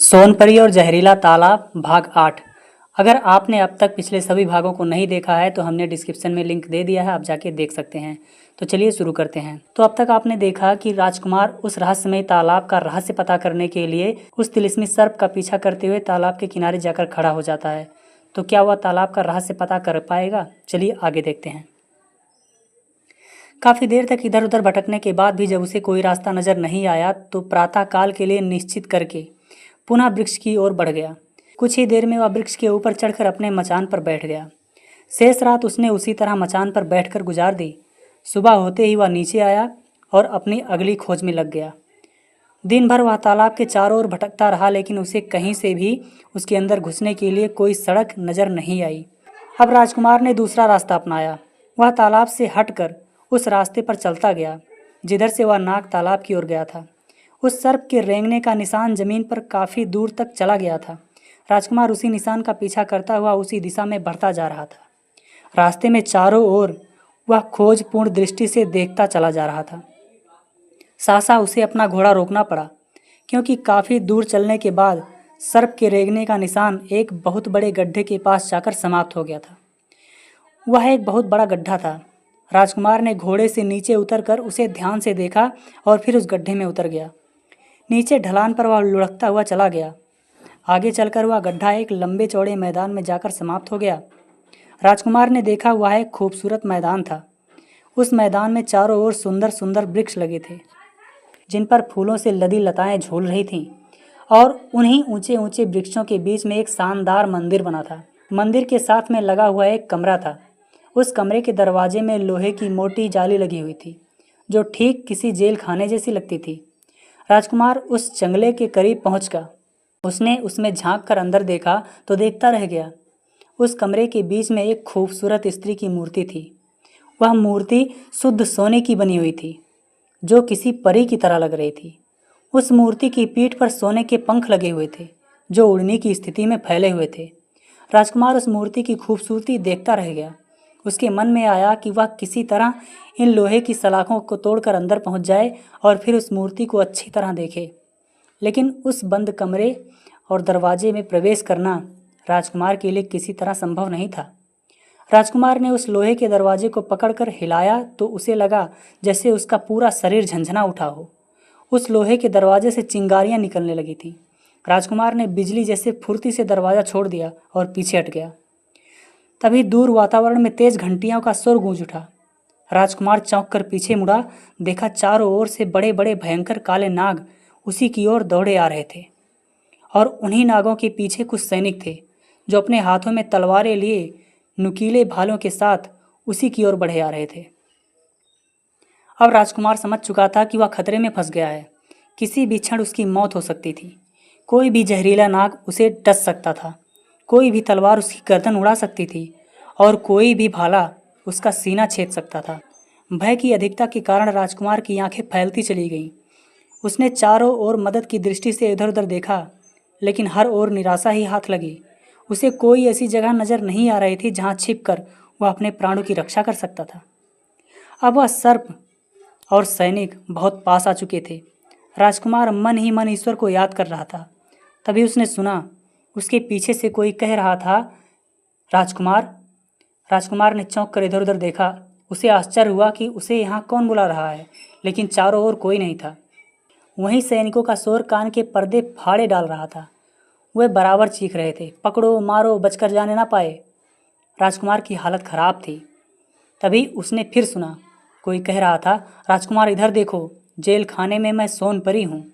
सोनपरी और जहरीला तालाब भाग 8। अगर आपने अब तक पिछले सभी भागों को नहीं देखा है तो हमने डिस्क्रिप्शन में लिंक दे दिया है, आप जाके देख सकते हैं। तो चलिए शुरू करते हैं। तो अब तक आपने देखा कि राजकुमार उस रहस्यमय तालाब का रहस्य पता करने के लिए उस तिलिस्मी सर्प का पीछा करते हुए तालाब के किनारे जाकर खड़ा हो जाता है। तो क्या वह तालाब का रहस्य पता कर पाएगा? चलिए आगे देखते हैं। काफी देर तक इधर उधर भटकने के बाद भी जब उसे कोई रास्ता नजर नहीं आया तो प्रातः काल के लिए निश्चित करके पुनः वृक्ष की ओर बढ़ गया। कुछ ही देर में वह वृक्ष के ऊपर चढ़कर अपने मचान पर बैठ गया। शेष रात उसने उसी तरह मचान पर बैठकर गुजार दी। सुबह होते ही वह नीचे आया और अपनी अगली खोज में लग गया। दिन भर वह तालाब के चारों ओर भटकता रहा, लेकिन उसे कहीं से भी उसके अंदर घुसने के लिए कोई सड़क नजर नहीं आई। अब राजकुमार ने दूसरा रास्ता अपनाया। वह तालाब से हटकर उस रास्ते पर चलता गया जिधर से वह नाग तालाब की ओर गया था। उस सर्प के रेंगने का निशान जमीन पर काफी दूर तक चला गया था। राजकुमार उसी निशान का पीछा करता हुआ उसी दिशा में बढ़ता जा रहा था। रास्ते में चारों ओर वह खोजपूर्ण दृष्टि से देखता चला जा रहा था। सहसा उसे अपना घोड़ा रोकना पड़ा, क्योंकि काफी दूर चलने के बाद सर्प के रेंगने का निशान एक बहुत बड़े गड्ढे के पास जाकर समाप्त हो गया था। वह एक बहुत बड़ा गड्ढा था। राजकुमार ने घोड़े से नीचे उतरकर उसे ध्यान से देखा और फिर उस गड्ढे में उतर गया। नीचे ढलान पर वह लुढ़कता हुआ चला गया। आगे चलकर वह गड्ढा एक लंबे चौड़े मैदान में जाकर समाप्त हो गया। राजकुमार ने देखा वह एक खूबसूरत मैदान था। उस मैदान में चारों ओर सुंदर सुंदर वृक्ष लगे थे, जिन पर फूलों से लदी लताएं झूल रही थीं, और उन्हीं ऊंचे ऊंचे वृक्षों के बीच में एक शानदार मंदिर बना था। मंदिर के साथ में लगा हुआ एक कमरा था। उस कमरे के दरवाजे में लोहे की मोटी जाली लगी हुई थी, जो ठीक किसी जेल खाने जैसी लगती थी। राजकुमार उस जंगले के करीब पहुंचकर उसने उसमें झांक कर अंदर देखा तो देखता रह गया। उस कमरे के बीच में एक खूबसूरत स्त्री की मूर्ति थी। वह मूर्ति शुद्ध सोने की बनी हुई थी, जो किसी परी की तरह लग रही थी। उस मूर्ति की पीठ पर सोने के पंख लगे हुए थे, जो उड़ने की स्थिति में फैले हुए थे। राजकुमार उस मूर्ति की खूबसूरती देखता रह गया। उसके मन में आया कि वह किसी तरह इन लोहे की सलाखों को तोड़कर अंदर पहुंच जाए और फिर उस मूर्ति को अच्छी तरह देखे। लेकिन उस बंद कमरे और दरवाजे में प्रवेश करना राजकुमार के लिए किसी तरह संभव नहीं था। राजकुमार ने उस लोहे के दरवाजे को पकड़कर हिलाया तो उसे लगा जैसे उसका पूरा शरीर झंझना उठा हो। उस लोहे के दरवाजे से चिंगारियां निकलने लगी थीं। राजकुमार ने बिजली जैसे फुर्ती से दरवाज़ा छोड़ दिया और पीछे हट गया। तभी दूर वातावरण में तेज घंटियों का शोर गूंज उठा। राजकुमार चौंक कर पीछे मुड़ा। देखा चारों ओर से बड़े बड़े भयंकर काले नाग उसी की ओर दौड़े आ रहे थे, और उन्हीं नागों के पीछे कुछ सैनिक थे, जो अपने हाथों में तलवारें लिए नुकीले भालों के साथ उसी की ओर बढ़े आ रहे थे। अब राजकुमार समझ चुका था कि वह खतरे में फंस गया है। किसी भी क्षण उसकी मौत हो सकती थी। कोई भी जहरीला नाग उसे डस सकता था, कोई भी तलवार उसकी गर्दन उड़ा सकती थी, और कोई भी भाला उसका सीना छेद सकता था। भय की अधिकता के कारण राजकुमार की आंखें फैलती चली गईं। उसने चारों ओर मदद की दृष्टि से इधर उधर देखा, लेकिन हर ओर निराशा ही हाथ लगी। उसे कोई ऐसी जगह नजर नहीं आ रही थी जहां छिपकर वह अपने प्राणों की रक्षा कर सकता था। अब वह सर्प और सैनिक बहुत पास आ चुके थे। राजकुमार मन ही मन ईश्वर को याद कर रहा था। तभी उसने सुना, उसके पीछे से कोई कह रहा था, राजकुमार। राजकुमार ने चौंक कर इधर उधर देखा। उसे आश्चर्य हुआ कि उसे यहाँ कौन बुला रहा है, लेकिन चारों ओर कोई नहीं था। वहीं सैनिकों का शोर कान के पर्दे फाड़े डाल रहा था। वे बराबर चीख रहे थे, पकड़ो मारो, बचकर जाने ना पाए। राजकुमार की हालत खराब थी। तभी उसने फिर सुना, कोई कह रहा था, राजकुमार इधर देखो, जेल खाने में मैं सोनपरी हूँ।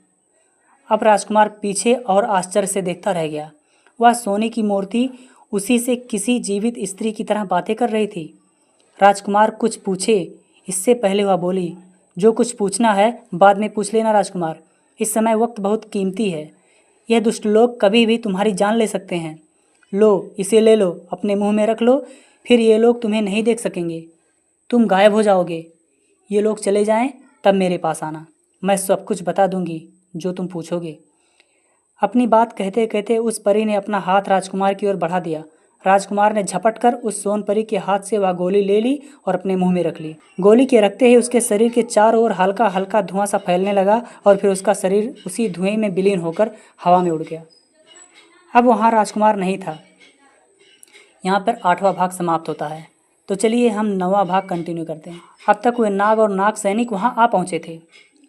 अब राजकुमार पीछे और आश्चर्य से देखता रह गया। वह सोने की मूर्ति उसी से किसी जीवित स्त्री की तरह बातें कर रही थी। राजकुमार कुछ पूछे इससे पहले वह बोली, जो कुछ पूछना है बाद में पूछ लेना राजकुमार, इस समय वक्त बहुत कीमती है। यह दुष्ट लोग कभी भी तुम्हारी जान ले सकते हैं। लो, इसे ले लो, अपने मुंह में रख लो, फिर ये लोग तुम्हें नहीं देख सकेंगे। तुम गायब हो जाओगे। ये लोग चले जाएं तब मेरे पास आना, मैं सब कुछ बता दूंगी जो तुम पूछोगे। अपनी बात कहते कहते उस परी ने अपना हाथ राजकुमार की ओर बढ़ा दिया। राजकुमार ने झपट कर उस सोनपरी के हाथ से वह गोली ले ली और अपने मुंह में रख ली। गोली के रखते ही उसके शरीर के चारों ओर हल्का हल्का धुआं सा फैलने लगा और फिर उसका शरीर उसी धुएं में विलीन होकर हवा में उड़ गया। अब वहाँ राजकुमार नहीं था। यहाँ पर 8वां भाग समाप्त होता है। तो चलिए हम 9वां भाग कंटिन्यू करते हैं। अब तक वे नाग और नाग सैनिक वहाँ आ पहुँचे थे,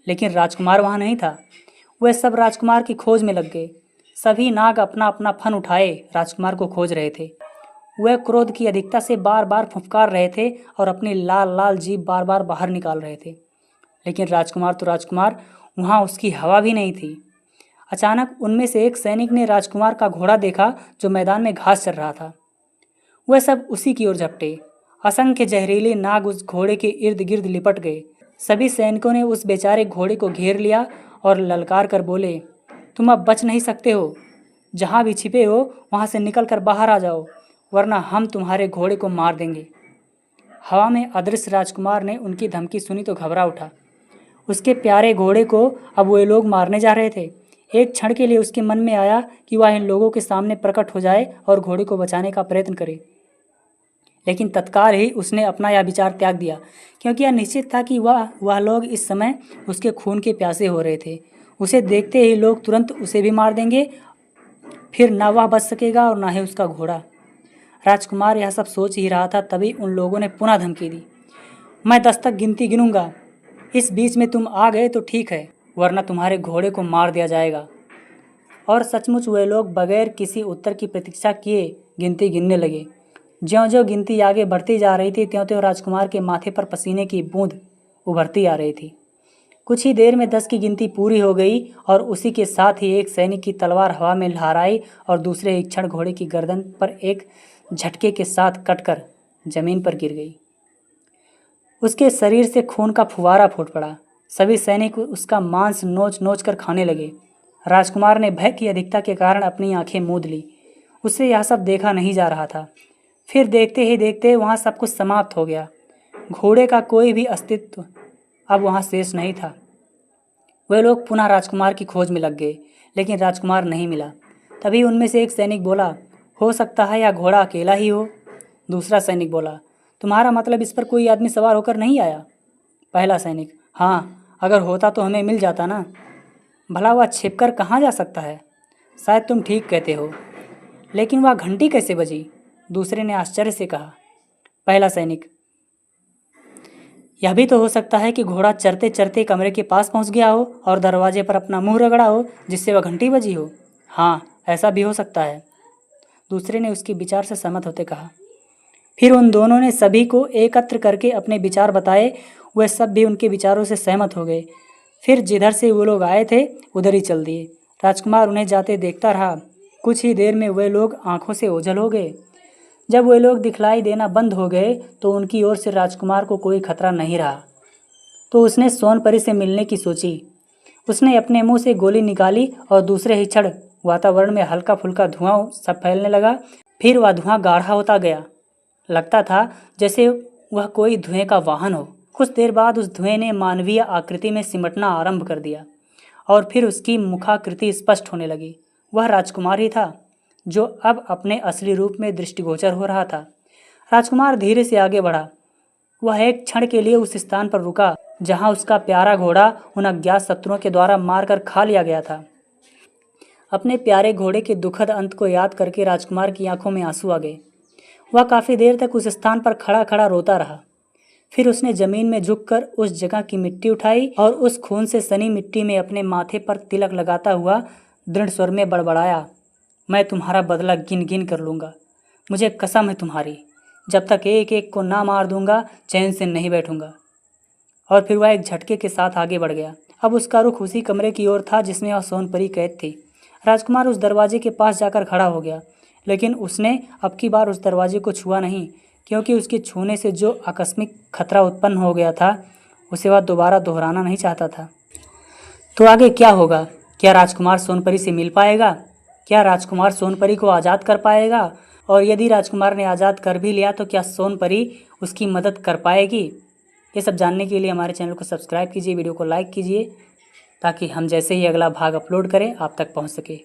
लेकिन राजकुमार वहाँ नहीं था। वे सब राजकुमार की खोज में लग गए। सभी नाग अपना अपना फन उठाए राजकुमार को खोज रहे थे। वह क्रोध की अधिकता से बार बार फुफकार रहे थे और अपनी लाल लाल जीभ बार बार बाहर निकाल रहे थे, लेकिन राजकुमार तो राजकुमार, वहाँ उसकी हवा भी नहीं थी। अचानक उनमें से एक सैनिक ने राजकुमार का घोड़ा देखा जो मैदान में घास चर रहा था। वह सब उसी की ओर झपटे। असंख्य जहरीले नाग उस घोड़े के इर्द गिर्द लिपट गए। सभी सैनिकों ने उस बेचारे घोड़े को घेर लिया और ललकार कर बोले, तुम अब बच नहीं सकते हो। जहाँ भी छिपे हो वहाँ से निकल कर बाहर आ जाओ, वरना हम तुम्हारे घोड़े को मार देंगे। हवा में अदृश्य राजकुमार ने उनकी धमकी सुनी तो घबरा उठा। उसके प्यारे घोड़े को अब वे लोग मारने जा रहे थे। एक क्षण के लिए उसके मन में आया कि वह इन लोगों के सामने प्रकट हो जाए और घोड़े को बचाने का प्रयत्न करे, लेकिन तत्काल ही उसने अपना यह विचार त्याग दिया, क्योंकि यह निश्चित था कि वह लोग इस समय उसके खून के प्यासे हो रहे थे। उसे देखते ही लोग तुरंत उसे भी मार देंगे, फिर ना वह बच सकेगा और ना ही उसका घोड़ा। राजकुमार यह सब सोच ही रहा था, तभी उन लोगों ने पुनः धमकी दी, मैं 10 तक गिनती गिनूंगा, इस बीच में तुम आ गए तो ठीक है, वरना तुम्हारे घोड़े को मार दिया जाएगा। और सचमुच वे लोग बगैर किसी उत्तर की प्रतीक्षा किए गिनती गिनने लगे। ज्यों-ज्यों गिनती आगे बढ़ती जा रही थी, त्यों-त्यों राजकुमार के माथे पर पसीने की बूंद उभरती आ रही थी। कुछ ही देर में 10 की गिनती पूरी हो गई और उसी के साथ ही एक सैनिक की तलवार हवा में लहराई और दूसरे ही क्षण घोड़े की गर्दन पर एक झटके के साथ कटकर जमीन पर गिर गई। उसके शरीर से खून का फुवारा फूट पड़ा। सभी सैनिक उसका मांस नोच नोच कर खाने लगे। राजकुमार ने भय की अधिकता के कारण अपनी आंखें मूंद ली। उससे यह सब देखा नहीं जा रहा था। फिर देखते ही देखते वहाँ सब कुछ समाप्त हो गया। घोड़े का कोई भी अस्तित्व अब वहाँ शेष नहीं था। वे लोग पुनः राजकुमार की खोज में लग गए, लेकिन राजकुमार नहीं मिला। तभी उनमें से एक सैनिक बोला, हो सकता है यह घोड़ा अकेला ही हो। दूसरा सैनिक बोला, तुम्हारा मतलब इस पर कोई आदमी सवार होकर नहीं आया? पहला सैनिक, हाँ, अगर होता तो हमें मिल जाता ना। भला वह छिपकर कहाँ जा सकता है? शायद तुम ठीक कहते हो, लेकिन वह घंटी कैसे बजी? दूसरे ने आश्चर्य से कहा। पहला सैनिक, यह भी तो हो सकता है कि घोड़ा चरते चरते कमरे के पास पहुंच गया हो और दरवाजे पर अपना मुंह रगड़ा हो, जिससे वह घंटी बजी हो। हाँ, ऐसा भी हो सकता है, दूसरे ने उसके विचार से सहमत होते कहा। फिर उन दोनों ने सभी को एकत्र करके अपने विचार बताए। वे सब भी उनके विचारों से सहमत हो गए। फिर जिधर से वो लोग आए थे उधर ही चल दिए। राजकुमार उन्हें जाते देखता रहा। कुछ ही देर में वे लोग आंखों से ओझल हो गए। जब वे लोग दिखलाई देना बंद हो गए तो उनकी ओर से राजकुमार को कोई खतरा नहीं रहा। तो उसने सोनपरी से मिलने की सोची। उसने अपने मुंह से गोली निकाली और दूसरे ही क्षण वातावरण में हल्का फुल्का धुआं सब फैलने लगा। फिर वह धुआं गाढ़ा होता गया। लगता था जैसे वह कोई धुएं का वाहन हो। कुछ देर बाद उस धुएं ने मानवीय आकृति में सिमटना आरंभ कर दिया और फिर उसकी मुखाकृति स्पष्ट होने लगी। वह राजकुमार ही था, जो अब अपने असली रूप में दृष्टिगोचर हो रहा था। राजकुमार धीरे से आगे बढ़ा। वह एक क्षण के लिए उस स्थान पर रुका जहां उसका प्यारा घोड़ा उन अज्ञात शत्रुओं के द्वारा मारकर खा लिया गया था। अपने प्यारे घोड़े के दुखद अंत को याद करके राजकुमार की आंखों में आंसू आ गए। वह काफ़ी देर तक उस स्थान पर खड़ा खड़ा रोता रहा। फिर उसने जमीन में झुककर उस जगह की मिट्टी उठाई और उस खून से सनी मिट्टी में अपने माथे पर तिलक लगाता हुआ दृढ़ स्वर में बड़बड़ाया, मैं तुम्हारा बदला गिन गिन कर लूँगा। मुझे कसम है तुम्हारी, जब तक एक एक को ना मार दूंगा चैन से नहीं बैठूंगा। और फिर वह एक झटके के साथ आगे बढ़ गया। अब उसका रुख उसी कमरे की ओर था जिसमें वह सोनपरी कैद थी। राजकुमार उस दरवाजे के पास जाकर खड़ा हो गया, लेकिन उसने अब की बार उस दरवाजे को छुआ नहीं, क्योंकि उसके छूने से जो आकस्मिक खतरा उत्पन्न हो गया था उसे वह दोबारा दोहराना नहीं चाहता था। तो आगे क्या होगा? क्या राजकुमार सोनपरी से मिल पाएगा? क्या राजकुमार सोनपरी को आज़ाद कर पाएगा? और यदि राजकुमार ने आज़ाद कर भी लिया तो क्या सोनपरी उसकी मदद कर पाएगी? ये सब जानने के लिए हमारे चैनल को सब्सक्राइब कीजिए, वीडियो को लाइक कीजिए, ताकि हम जैसे ही अगला भाग अपलोड करें आप तक पहुंच सके।